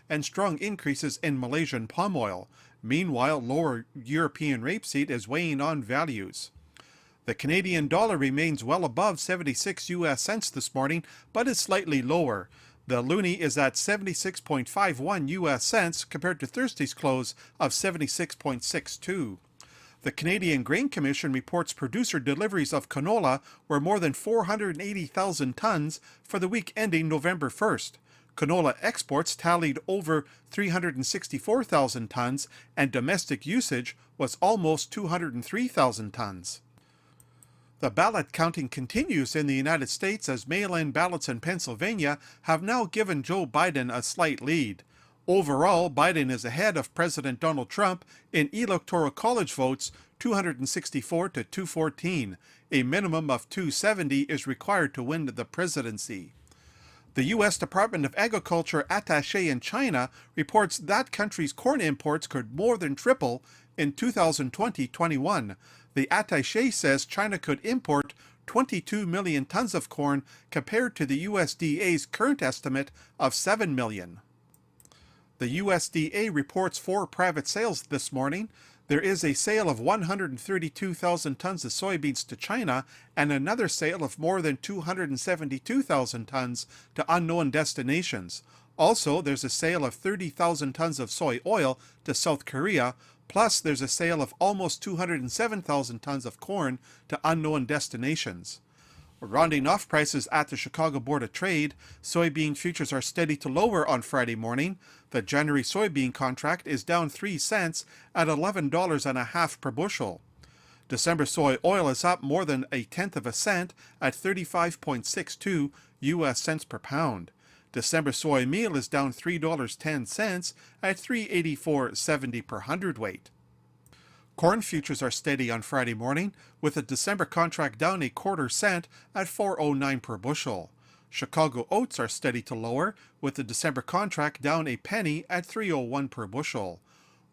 and strong increases in Malaysian palm oil. Meanwhile, lower European rapeseed is weighing on values. The Canadian dollar remains well above 76 US cents this morning, but is slightly lower. The loonie is at 76.51 US cents compared to Thursday's close of 76.62. The Canadian Grain Commission reports producer deliveries of canola were more than 480,000 tons for the week ending November 1st. Canola exports tallied over 364,000 tons, and domestic usage was almost 203,000 tons. The ballot counting continues in the United States as mail-in ballots in Pennsylvania have now given Joe Biden a slight lead. Overall, Biden is ahead of President Donald Trump in electoral college votes 264 to 214. A minimum of 270 is required to win the presidency. The U.S. Department of Agriculture attaché in China reports that country's corn imports could more than triple in 2020-21. The attaché says China could import 22 million tons of corn compared to the USDA's current estimate of 7 million. The USDA reports 4 private sales this morning. There is a sale of 132,000 tons of soybeans to China and another sale of more than 272,000 tons to unknown destinations. Also, there's a sale of 30,000 tons of soy oil to South Korea, plus there's a sale of almost 207,000 tons of corn to unknown destinations. Rounding off prices at the Chicago Board of Trade, soybean futures are steady to lower on Friday morning. The January soybean contract is down 3 cents at $11.50 per bushel. December soy oil is up more than 1/10 cent at 35.62 US cents per pound. December soy meal is down $3.10 at $3.8470 per hundredweight. Corn futures are steady on Friday morning, with the December contract down 1/4 cent at $4.09 per bushel. Chicago oats are steady to lower, with the December contract down a penny at $3.01 per bushel.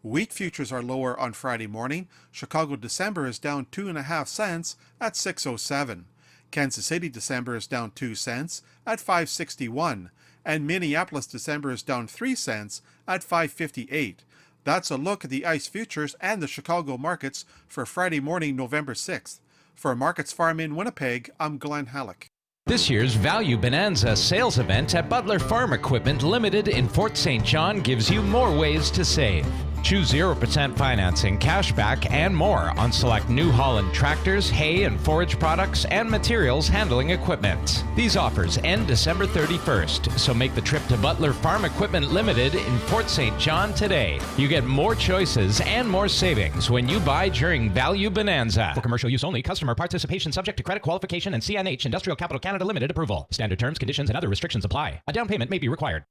Wheat futures are lower on Friday morning. Chicago December is down 2.5 cents at $6.07. Kansas City December is down 2 cents at $5.61, and Minneapolis December is down 3 cents at $5.58. That's a look at the ICE futures and the Chicago markets for Friday morning, November 6th. For Markets Farm in Winnipeg, I'm Glenn Halleck. This year's Value Bonanza sales event at Butler Farm Equipment Limited in Fort St. John gives you more ways to save. Choose 0% financing, cashback, and more on select New Holland tractors, hay and forage products, and materials handling equipment. These offers end December 31st, so make the trip to Butler Farm Equipment Limited in Fort St. John today. You get more choices and more savings when you buy during Value Bonanza. For commercial use only, customer participation subject to credit qualification and CNH Industrial Capital Canada Limited approval. Standard terms, conditions, and other restrictions apply. A down payment may be required.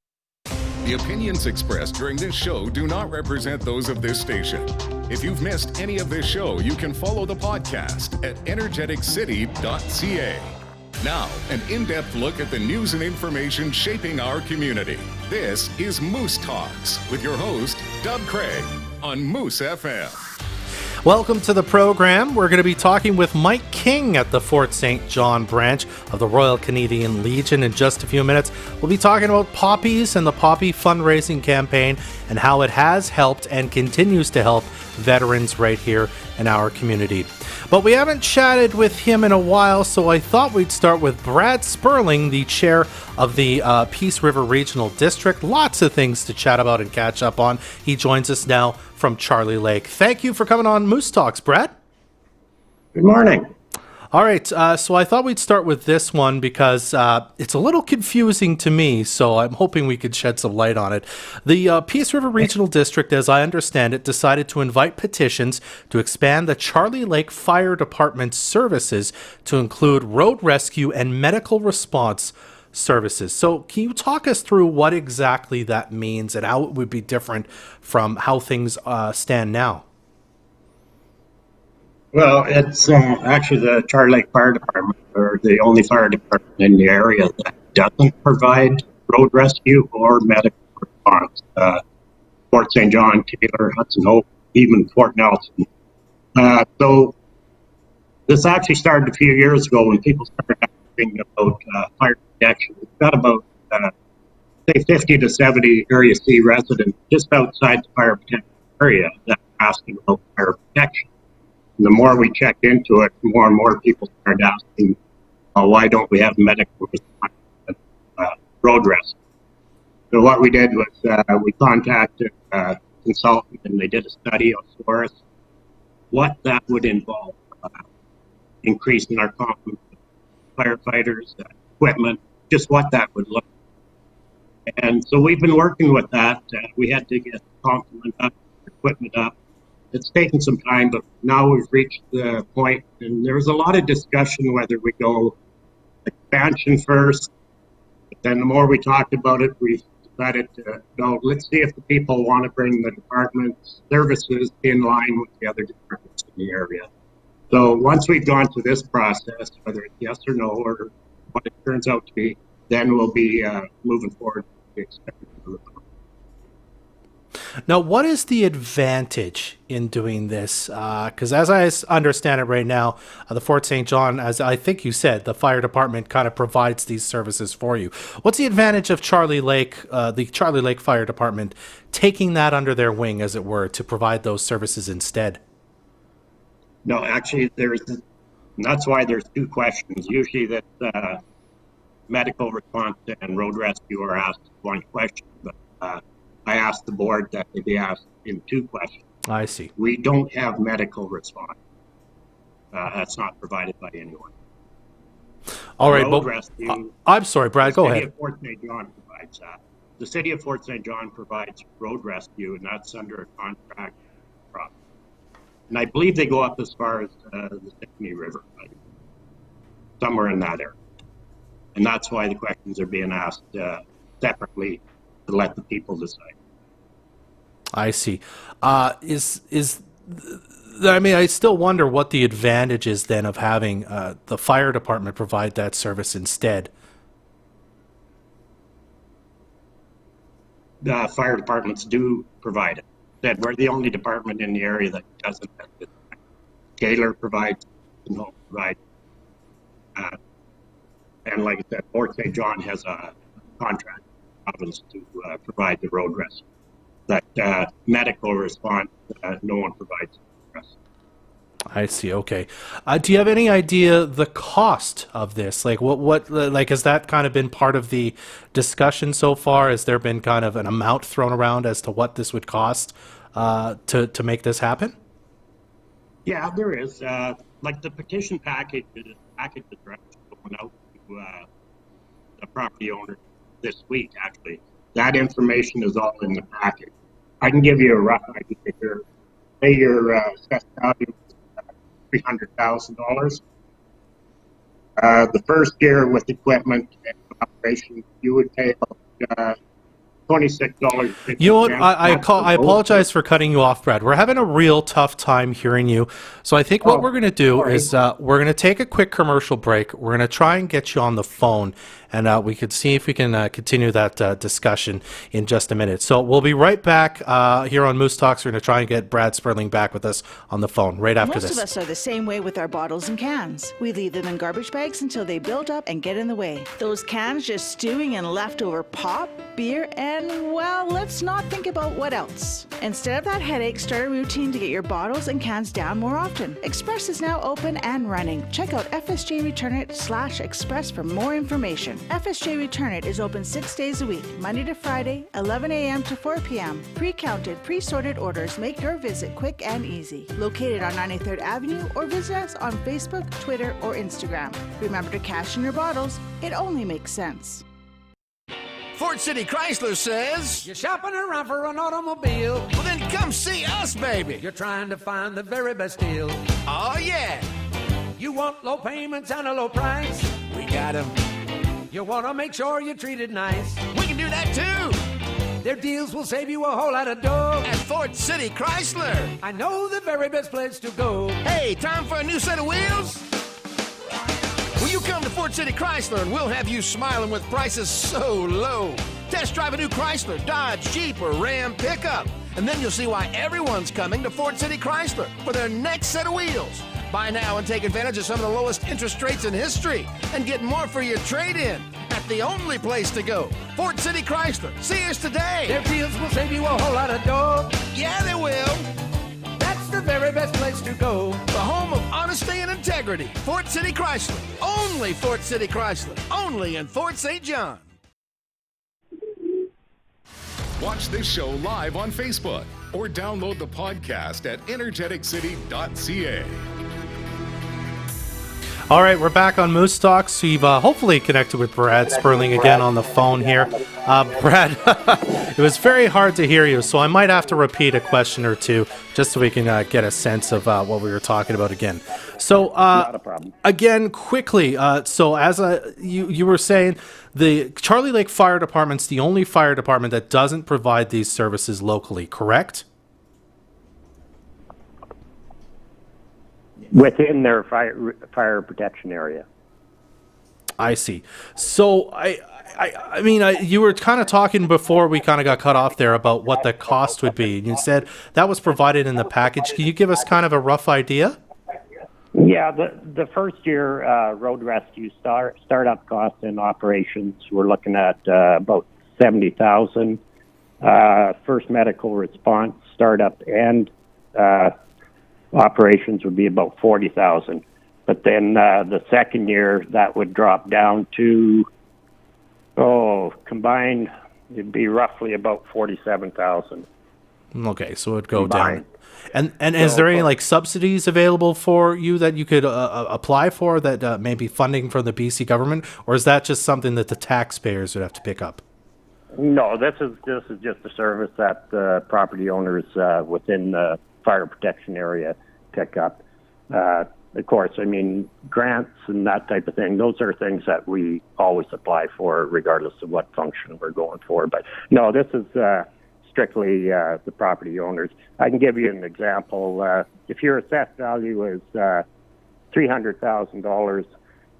The opinions expressed during this show do not represent those of this station. If you've missed any of this show, you can follow the podcast at energeticcity.ca. Now, an in-depth look at the news and information shaping our community. This is Moose Talks with your host, Doug Craig, on Moose FM. Welcome to the program. We're going to be talking with Mike King at the Fort St. John branch of the Royal Canadian Legion in just a few minutes. We'll be talking about poppies and the poppy fundraising campaign and how it has helped and continues to help veterans right here in our community. But we haven't chatted with him in a while, so I thought we'd start with Brad Sperling, the chair of the Peace River Regional District. Lots of things to chat about and catch up on. He joins us now from Charlie Lake. Thank you for coming on Moose Talks, Brad. Good morning. All right, so I thought we'd start with this one because it's a little confusing to me, so I'm hoping we could shed some light on it. The Peace River Regional District, as I understand it, decided to invite petitions to expand the Charlie Lake Fire Department's services to include road rescue and medical response services. So can you talk us through what exactly that means and how it would be different from how things stand now? Well, it's actually the Charlie Lake Fire Department, or the only fire department in the area that doesn't provide road rescue or medical response. Fort St. John, Taylor, Hudson Hope, even Fort Nelson. So this actually started a few years ago when people started asking about fire protection. We've got about say 50 to 70 Area C residents just outside the fire protection area that are asking about fire protection. And the more we check into it, more and more people start asking, why don't we have medical response road rescue? So what we did was we contacted a consultant, and they did a study for us, what that would involve, increasing our complement of firefighters, equipment, just what that would look like. And so we've been working with that. We had to get the complement up, equipment up. It's taken some time, but now we've reached the point, and there was a lot of discussion whether we go expansion first. But then the more we talked about it, we decided to go, let's see if the people want to bring the department's services in line with the other departments in the area. So once we've gone through this process, whether it's yes or no, or what it turns out to be, then we'll be moving forward to the expansion. Now, what is the advantage in doing this? Because as I understand it right now, the Fort St. John, as I think you said, the fire department kind of provides these services for you. What's the advantage of Charlie Lake, the Charlie Lake Fire Department, taking that under their wing, as it were, to provide those services instead? No, actually, that's why there's two questions. Usually that medical response and road rescue are asked one question, but I asked the board that they be asked in two questions. I see. We don't have medical response. That's not provided by anyone. All right, road rescue, I'm sorry, Brad, go ahead. The city of Fort St. John provides that. The city of Fort St. John provides road rescue, and that's under a contract. And I believe they go up as far as the Sydney River, somewhere in that area. And that's why the questions are being asked separately to let the people decide. I see. I mean, I still wonder what the advantage is then of having the fire department provide that service instead. The fire departments do provide it. That we're the only department in the area that doesn't have it. Gaylor provides, provides. And like I said, Fort St. John has a contract province to provide the road rescue. That medical response, no one provides rescue. I see. Okay. Do you have any idea the cost of this? Like like has that kind of been part of the discussion so far? Has there been kind of an amount thrown around as to what this would cost to make this happen? Yeah, there is. Like the petition package is going out to the property owner this week, actually. That information is all in the package. I can give you a rough idea here. Say your assessed value is $300,000. The first year with equipment and operation, you would pay $26. You know what? I apologize for cutting you off, Brad. We're having a real tough time hearing you. So I think what we're going to do is we're going to take a quick commercial break. We're going to try and get you on the phone, and we could see if we can continue that discussion in just a minute. So we'll be right back here on Moose Talks. We're going to try and get Brad Sperling back with us on the phone right after this. Most of us are the same way with our bottles and cans. We leave them in garbage bags until they build up and get in the way. Those cans just stewing in leftover pop, beer, and, well, let's not think about what else. Instead of that headache, start a routine to get your bottles and cans down more often. Express is now open and running. Check out fsjreturnit.com/express for more information. FSJ Return It is open 6 days a week, Monday to Friday, 11 a.m. to 4 p.m. Pre-counted, pre-sorted orders make your visit quick and easy. Located on 93rd Avenue, or visit us on Facebook, Twitter, or Instagram. Remember to cash in your bottles. It only makes sense. Fort City Chrysler says, you're shopping around for an automobile. well, then come see us, baby. You're trying to find the very best deal. Oh, yeah. You want low payments and a low price. We got 'em. You want to make sure you're treated nice. We can do that, too. Their deals will save you a whole lot of dough. At Fort City Chrysler. I know the very best place to go. Hey, time for a new set of wheels? Well, you come to Fort City Chrysler and we'll have you smiling with prices so low. Test drive a new Chrysler, Dodge, Jeep, or Ram pickup. And then you'll see why everyone's coming to Fort City Chrysler for their next set of wheels. Buy now and take advantage of some of the lowest interest rates in history and get more for your trade-in at the only place to go, Fort City Chrysler. See us today. Their deals will save you a whole lot of dough. Yeah, they will. That's the very best place to go. The home of honesty and integrity, Fort City Chrysler. Only Fort City Chrysler. Only in Fort St. John. Watch this show live on Facebook or download the podcast at energeticcity.ca. All right, we're back on Moose Talks. We've hopefully connected with Brad Sperling again on the phone here. Brad, it was very hard to hear you, so I might have to repeat a question or two just so we can get a sense of what we were talking about again. So, not a problem. Again, quickly, so as you were saying, the Charlie Lake Fire Department's the only fire department that doesn't provide these services locally, correct? Within their fire protection area. I see. So I mean, you were kind of talking before we kind of got cut off there about what the cost would be. And you said that was provided in the package. Can you give us kind of a rough idea? Yeah, the first year road rescue startup costs and operations, we're looking at about $70,000. First medical response startup and operations would be about $40,000. But then the second year that would drop down to combined it'd be roughly about $47,000. Okay, so it'd go combined. down. And is there any like subsidies available for you that you could apply for that may be funding from the BC government, or is that just something that the taxpayers would have to pick up? No, this is just a service that the property owners within the fire protection area pick up. Of course, I mean, grants and that type of thing, those are things that we always apply for regardless of what function we're going for. But no, this is strictly the property owners. I can give you an example. If your assessed value is $300,000,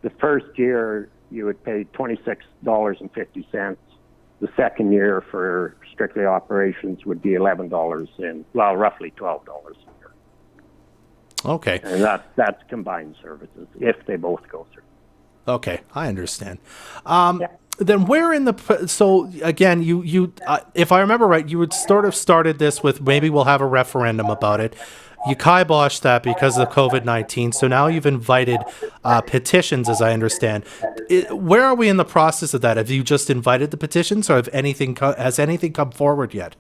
the first year you would pay $26.50. The second year for strictly operations would be $11 and, well, roughly $12 a year. Okay. And that's combined services if they both go through. Okay, I understand. Yeah. Then where in the so again you if I remember right, you would sort of started this with maybe we'll have a referendum about it. You kiboshed that because of COVID-19. So now you've invited petitions, as I understand. Where are we in the process of that? Have you just invited the petitions, or has anything come forward yet?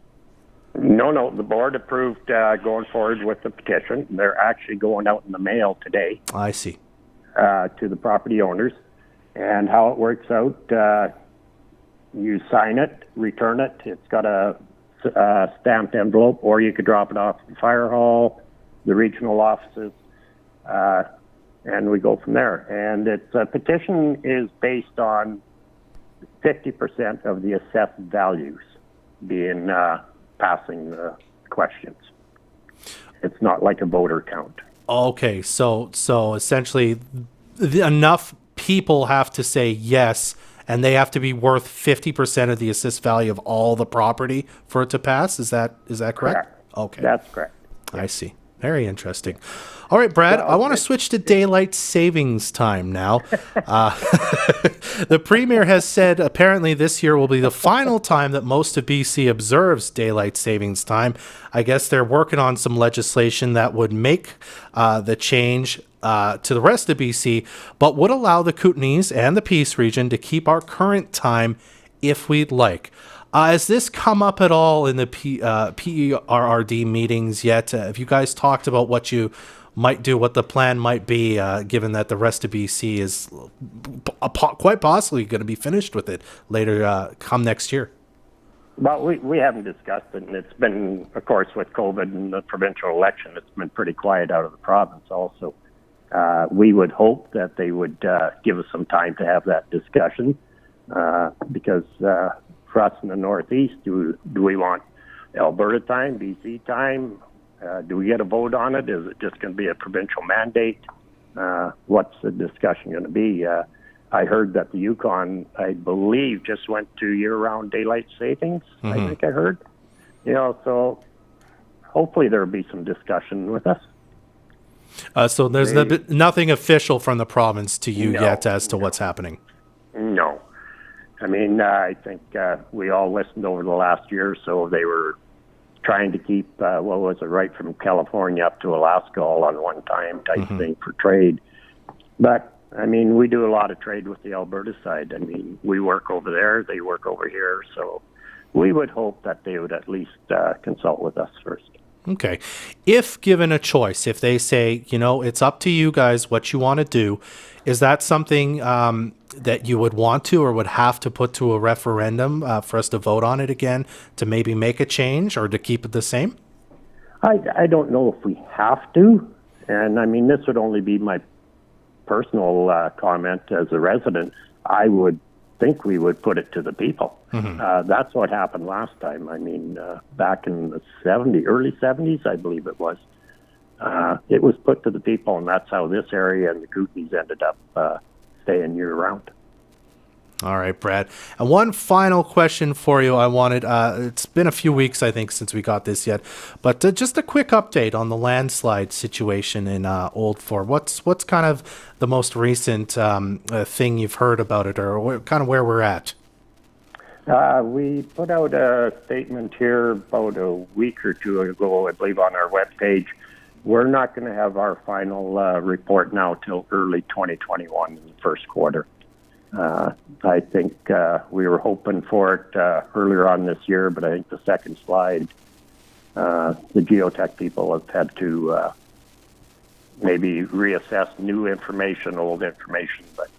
No. The board approved going forward with the petition. They're actually going out in the mail today. I see. To the property owners. And how it works out, you sign it, return it. It's got a stamped envelope, or you could drop it off at the fire hall, the regional offices, and we go from there. And a petition is based on 50% of the assessed values being passing the questions. It's not like a voter count. Okay, so essentially, enough people have to say yes, and they have to be worth 50% of the assessed value of all the property for it to pass. Is that correct? Okay, that's correct. I see. Very interesting. All right, Brad, I want to switch to daylight savings time now. The Premier has said apparently this year will be the final time that most of BC observes daylight savings time. I guess they're working on some legislation that would make the change to the rest of BC, but would allow the Kootenays and the Peace region to keep our current time if we'd like. Has this come up at all in the PERRD meetings yet? Have you guys talked about what you might do, what the plan might be, given that the rest of BC is quite possibly going to be finished with it later, come next year? Well, we haven't discussed it, and it's been, of course, with COVID and the provincial election, it's been pretty quiet out of the province also. We would hope that they would give us some time to have that discussion, because for us in the Northeast, do we want Alberta time, BC time? Do we get a vote on it? Is it just going to be a provincial mandate? What's the discussion going to be? I heard that the Yukon, I believe, just went to year-round daylight savings. Mm-hmm. I think I heard. So hopefully there will be some discussion with us. So there's nothing official from the province to you yet as to what's happening? No. I mean, I think we all listened over the last year or so. They were trying to keep, right from California up to Alaska all on one time type thing for trade. But, I mean, we do a lot of trade with the Alberta side. I mean, we work over there, they work over here, so we would hope that they would at least consult with us first. Okay. If given a choice, if they say, it's up to you guys what you want to do, is that something that you would want to or would have to put to a referendum for us to vote on it again to maybe make a change or to keep it the same? I don't know if we have to. And, I mean, this would only be my personal comment as a resident. I would think we would put it to the people. That's what happened last time. I mean, back in the early 70s, I believe it was. It was put to the people, and that's how this area and the Kootenays ended up staying year-round. All right, Brad. And one final question for you. I wanted, it's been a few weeks, I think, since we got this yet, but just a quick update on the landslide situation in Old Fort. What's kind of the most recent thing you've heard about it, or kind of where we're at? We put out a statement here about a week or two ago, I believe, on our webpage. We're not going to have our final report now till early 2021 in the first quarter. I think we were hoping for it earlier on this year, but I think the second slide, the geotech people have had to maybe reassess new information, old information, but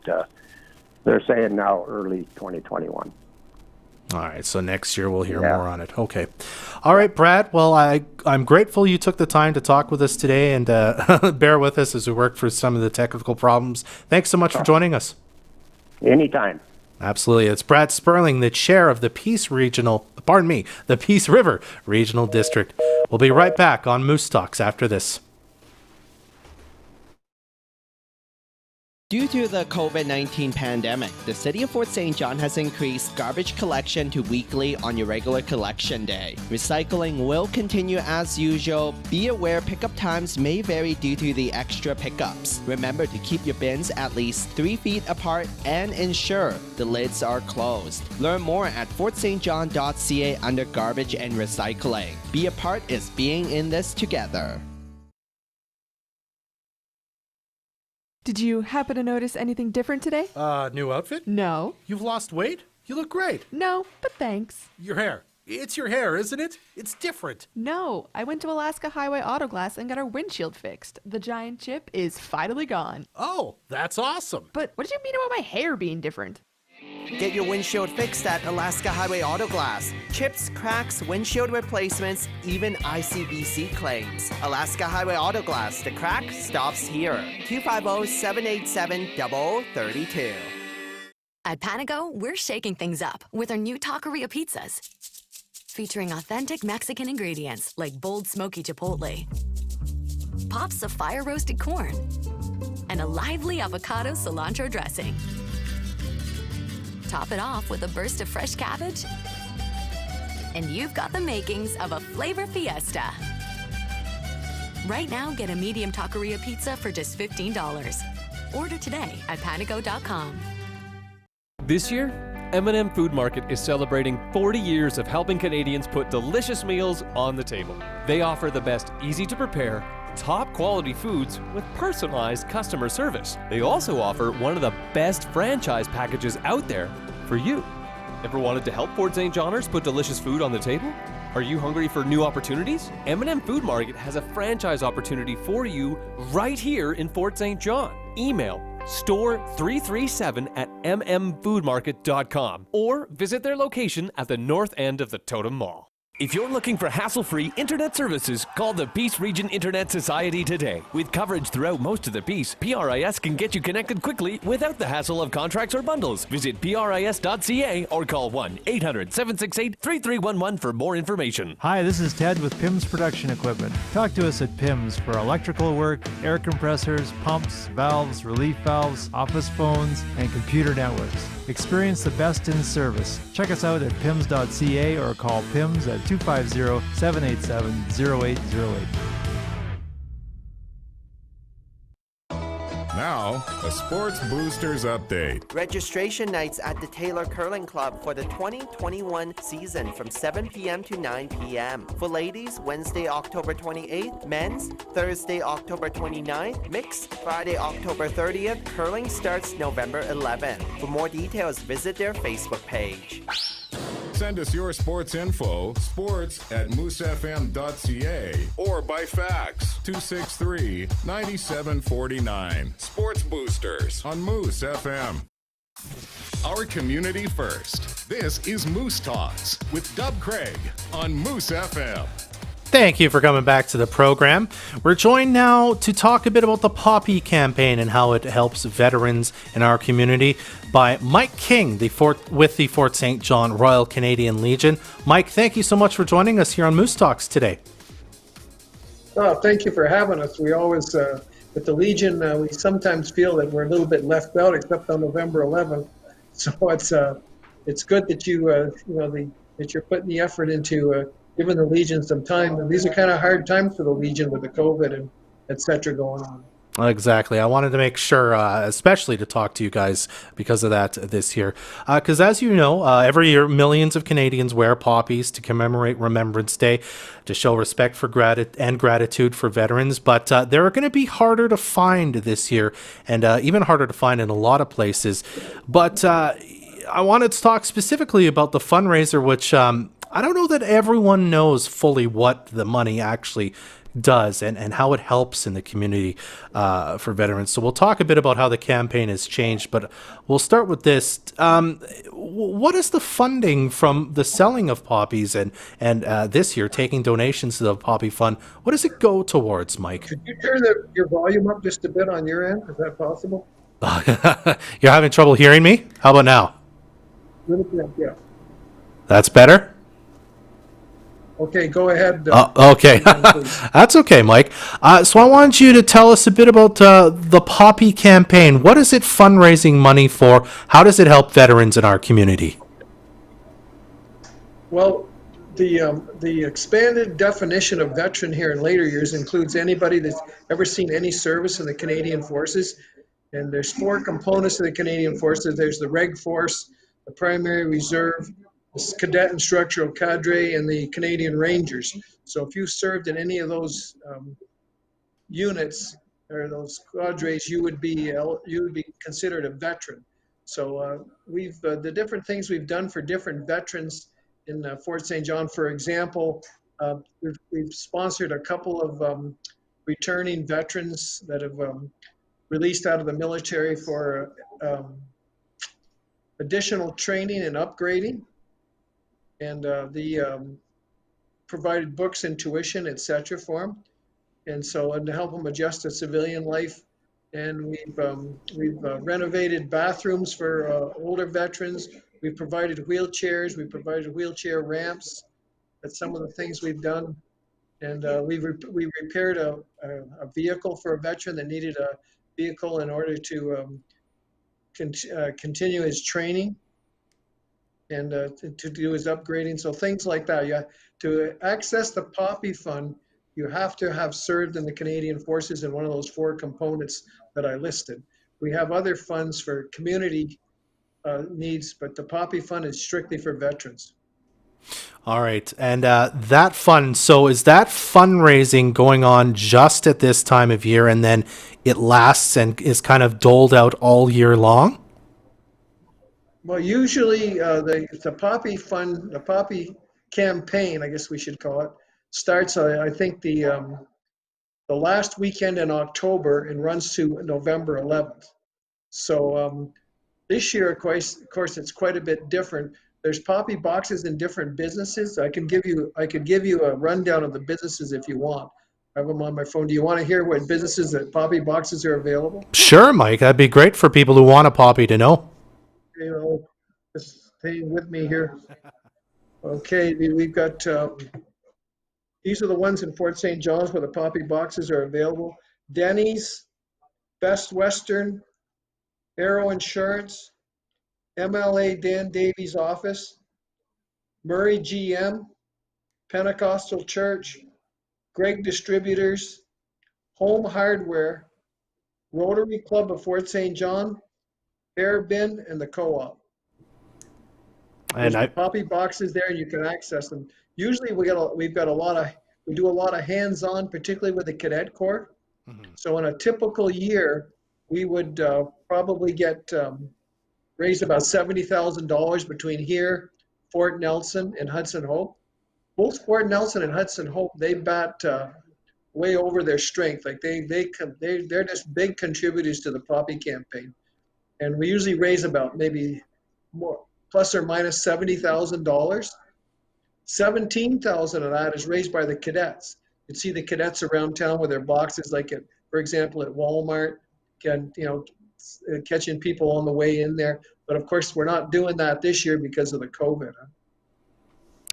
they're saying now early 2021. All right, so next year we'll hear more on it. Okay. All right, Brad. Well, I'm grateful you took the time to talk with us today and bear with us as we work through some of the technical problems. Thanks so much for joining us. Anytime. Absolutely. It's Brad Sperling, the chair of the Peace River Regional District. We'll be right back on Moose Talks after this. Due to the COVID-19 pandemic, the City of Fort St. John has increased garbage collection to weekly on your regular collection day. Recycling will continue as usual. Be aware pickup times may vary due to the extra pickups. Remember to keep your bins at least 3 feet apart and ensure the lids are closed. Learn more at fortstjohn.ca under Garbage and Recycling. Be a part is being in this together. Did you happen to notice anything different today? New outfit? No. You've lost weight? You look great. No, but thanks. Your hair. It's your hair, isn't it? It's different. No, I went to Alaska Highway Auto Glass and got our windshield fixed. The giant chip is finally gone. Oh, that's awesome. But what did you mean about my hair being different? Get your windshield fixed at Alaska Highway Auto Glass. Chips, cracks, windshield replacements, even ICBC claims. Alaska Highway Auto Glass. The crack stops here. 250-787-0032. At Panago, we're shaking things up with our new taqueria pizzas. Featuring authentic Mexican ingredients like bold smoky chipotle, pops of fire-roasted corn, and a lively avocado cilantro dressing. Top it off with a burst of fresh cabbage, and you've got the makings of a flavor fiesta. Right now, get a medium taqueria pizza for just $15. Order today at panago.com. This year, M&M Food Market is celebrating 40 years of helping Canadians put delicious meals on the table. They offer the best easy-to-prepare, top-quality foods with personalized customer service. They also offer one of the best franchise packages out there for you. Ever wanted to help Fort St. Johners put delicious food on the table? Are you hungry for new opportunities? M&M Food Market has a franchise opportunity for you right here in Fort St. John. Email store337@mmfoodmarket.com or visit their location at the north end of the Totem Mall. If you're looking for hassle-free internet services, call the Peace Region Internet Society today. With coverage throughout most of the Peace, PRIS can get you connected quickly without the hassle of contracts or bundles. Visit PRIS.ca or call 1-800-768-3311 for more information. Hi, this is Ted with PIMS Production Equipment. Talk to us at PIMS for electrical work, air compressors, pumps, valves, relief valves, office phones, and computer networks. Experience the best in service. Check us out at pims.ca or call PIMS at 250-787-0808. Now, a Sports Boosters update. Registration nights at the Taylor Curling Club for the 2021 season from 7 p.m. to 9 p.m. For ladies, Wednesday, October 28th. Men's, Thursday, October 29th. Mixed, Friday, October 30th. Curling starts November 11th. For more details, visit their Facebook page. Send us your sports info, sports@moosefm.ca, or by fax, 263-9749. Sports Boosters on Moose FM. Our community first. This is Moose Talks with Dub Craig on Moose FM. Thank you for coming back to the program. We're joined now to talk a bit about the Poppy campaign and how it helps veterans in our community by Mike King, with the Fort St. John Royal Canadian Legion. Mike, thank you so much for joining us here on Moose Talks today. Oh, thank you for having us. We always, with the Legion, we sometimes feel that we're a little bit left out, except on November 11th. So it's good that that you're putting the effort into giving the Legion some time. And these are kind of hard times for the Legion with the COVID and et cetera going on. Exactly. I wanted to make sure, especially to talk to you guys because of that this year. Because as you know, every year millions of Canadians wear poppies to commemorate Remembrance Day, to show respect for gratitude for veterans. But they're going to be harder to find this year, and even harder to find in a lot of places. But I wanted to talk specifically about the fundraiser, which I don't know that everyone knows fully what the money actually does and how it helps in the community for veterans. So we'll talk a bit about how the campaign has changed, but we'll start with this. What is the funding from the selling of poppies and this year taking donations to the Poppy Fund? What does it go towards, Mike? Could you turn your volume up just a bit on your end? Is that possible? You're having trouble hearing me? How about now? A little bit, yeah. That's better? Okay, go ahead. Okay. That's okay, Mike. So I want you to tell us a bit about the Poppy campaign. What is it fundraising money for? How does it help veterans in our community? Well, the expanded definition of veteran here in later years includes anybody that's ever seen any service in the Canadian Forces. And there's 4 components of the Canadian Forces. There's the Reg Force, the Primary Reserve, the Cadet Instructional Cadre, and the Canadian Rangers. So if you served in any of those units or those cadres, you would be considered a veteran. So the different things we've done for different veterans in Fort St. John, for example, we've sponsored a couple of returning veterans that have released out of the military for additional training and upgrading. And provided books and tuition, etc. for them, and to help them adjust to civilian life. And we've renovated bathrooms for older veterans. We've provided wheelchairs. We've provided wheelchair ramps. That's some of the things we've done. And we repaired a vehicle for a veteran that needed a vehicle in order to continue his training and to do his upgrading. So things like that. To access the Poppy Fund, you have to have served in the Canadian Forces in one of those 4 components that I listed. We have other funds for community needs, but the Poppy Fund is strictly for veterans. All right. And that fund, so is that fundraising going on just at this time of year and then it lasts and is kind of doled out all year long? Well, usually the Poppy Fund, the Poppy campaign, I guess we should call it, starts, I think, the last weekend in October and runs to November 11th. So this year, of course, it's quite a bit different. There's Poppy boxes in different businesses. I could give you a rundown of the businesses if you want. I have them on my phone. Do you want to hear what businesses that Poppy boxes are available? Sure, Mike. That'd be great for people who want a Poppy to know. Just stay with me here. Okay, we've got, these are the ones in Fort St. John's where the Poppy boxes are available. Denny's, Best Western, Arrow Insurance, MLA Dan Davies Office, Murray GM, Pentecostal Church, Greg Distributors, Home Hardware, Rotary Club of Fort St. John, Fair Bin, and the Co-op. And There's poppy boxes there, and you can access them. Usually, we do a lot of hands-on, particularly with the Cadet Corps. So in a typical year, we would probably raise about $70,000 between here, Fort Nelson, and Hudson Hope. Both Fort Nelson and Hudson Hope, they bat way over their strength. Like they're just big contributors to the poppy campaign, and we usually raise about maybe more plus or minus $70,000. 17,000 of that is raised by the cadets. You see the cadets around town with their boxes, like for example, at Walmart, catching people on the way in there. But of course, we're not doing that this year because of the COVID.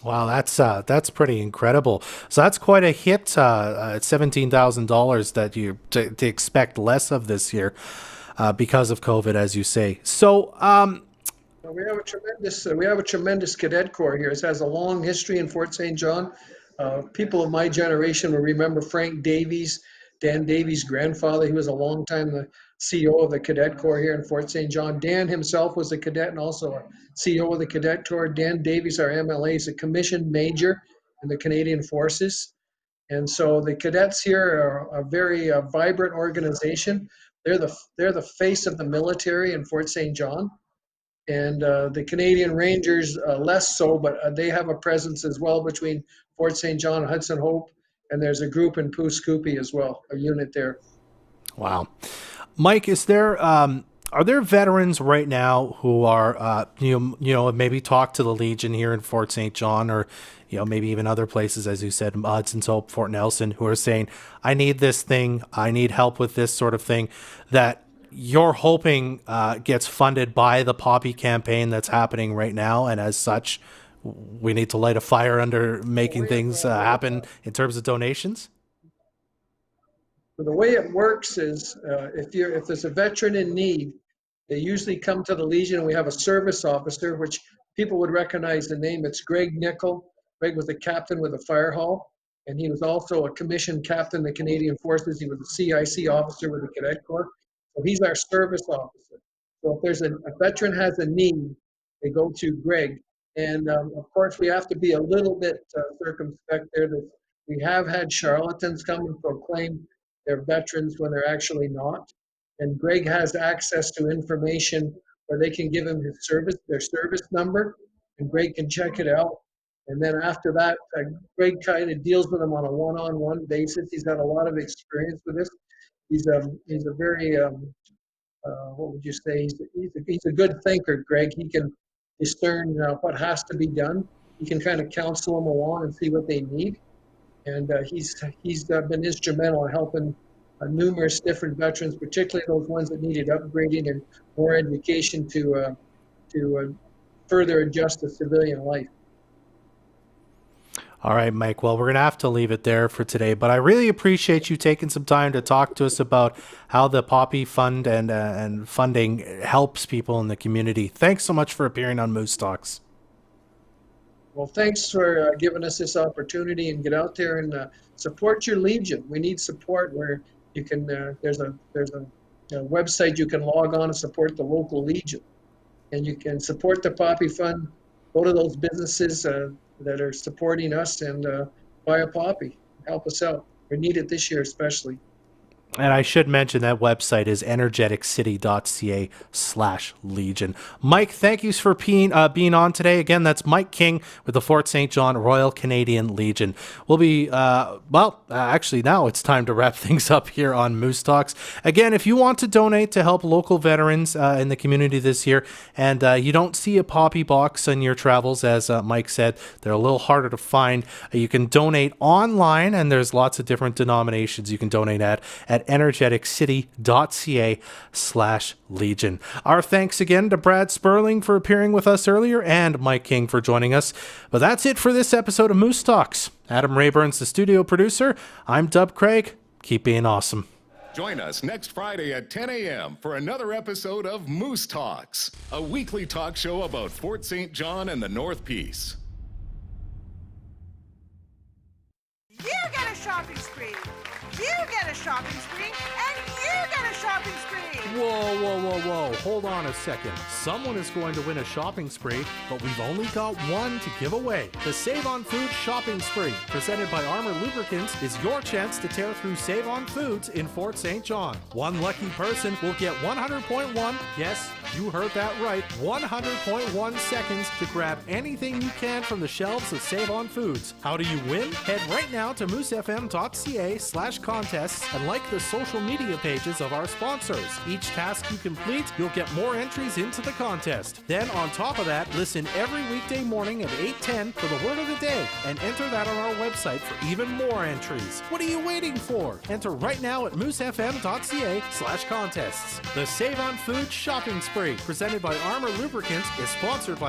Wow, that's pretty incredible. So that's quite a hit. $17,000 that you to expect less of this year because of COVID, as you say. So we have a tremendous cadet corps here. It has a long history in Fort St. John. People of my generation will remember Frank Davies, Dan Davies' grandfather. He was a long time the CEO of the Cadet Corps here in Fort St. John. Dan himself was a cadet and also a CEO of the Cadet Corps. Dan Davies, our MLA, is a commissioned major in the Canadian Forces. And so the cadets here are a very vibrant organization. They're the face of the military in Fort St. John. And the Canadian Rangers, less so, but they have a presence as well between Fort St. John and Hudson Hope. And there's a group in Pooskoopi as well, a unit there. Wow. Mike, are there veterans right now who are, maybe talk to the Legion here in Fort St. John or, maybe even other places, as you said, Hudson's Hope, Fort Nelson, who are saying, I need this thing, I need help with this sort of thing, that you're hoping gets funded by the Poppy campaign that's happening right now, and as such, we need to light a fire under making things happen in terms of donations? So the way it works is if there's a veteran in need, they usually come to the Legion. We have a service officer, which people would recognize the name. It's Greg Nickel. Greg was a captain with a fire hall, and he was also a commissioned captain in the Canadian Forces. He was a CIC officer with the Cadet Corps. So he's our service officer. So if there's a veteran has a need, they go to Greg. And of course, we have to be a little bit circumspect there. That we have had charlatans come and proclaim they're veterans when they're actually not. And Greg has access to information where they can give him their service number, and Greg can check it out. And then after that, Greg kind of deals with them on a one-on-one basis. He's got a lot of experience with this. He's a very what would you say? He's a good thinker, Greg. He can discern what has to be done. He can kind of counsel them along and see what they need. And he's been instrumental in helping numerous different veterans, particularly those ones that needed upgrading and more education to further adjust to civilian life. All right, Mike. Well, we're going to have to leave it there for today, but I really appreciate you taking some time to talk to us about how the Poppy Fund and funding helps people in the community. Thanks so much for appearing on Moose Talks. Well, thanks for giving us this opportunity, and get out there and support your Legion. We need support where you can, there's a website you can log on and support the local Legion, and you can support the Poppy Fund. Go to those businesses that are supporting us and buy a poppy. Help us out. We need it this year especially. And I should mention that website is energeticcity.ca/Legion. Mike, thank you for being on today. Again, that's Mike King with the Fort St. John Royal Canadian Legion. We'll be, actually now it's time to wrap things up here on Moose Talks. Again, if you want to donate to help local veterans in the community this year, and you don't see a poppy box in your travels, as Mike said, they're a little harder to find, you can donate online, and there's lots of different denominations you can donate at energeticcity.ca/Legion. Our thanks again to Brad Sperling for appearing with us earlier and Mike King for joining us. But that's it for this episode of Moose Talks. Adam Rayburn's the studio producer. I'm Dub Craig. Keep being awesome. Join us next Friday at 10 a.m. for another episode of Moose Talks, a weekly talk show about Fort St. John and the North Peace. You get a shopping spree. You get a shopping spree, and you get win a shopping spree! Whoa, whoa, whoa, whoa. Hold on a second. Someone is going to win a shopping spree, but we've only got one to give away. The Save on Foods Shopping Spree, presented by Armor Lubricants, is your chance to tear through Save on Foods in Fort St. John. One lucky person will get 100.1, yes, you heard that right, 100.1 seconds to grab anything you can from the shelves of Save on Foods. How do you win? Head right now to moosefm.ca/contests and like the social media pages of our sponsors. Each task you complete, you'll get more entries into the contest. Then on top of that, listen every weekday morning at 8:10 for the word of the day and enter that on our website for even more entries. What are you waiting for? Enter right now at moosefm.ca/contests. The Save on Foods Shopping Spree, presented by Armor Lubricants, is sponsored by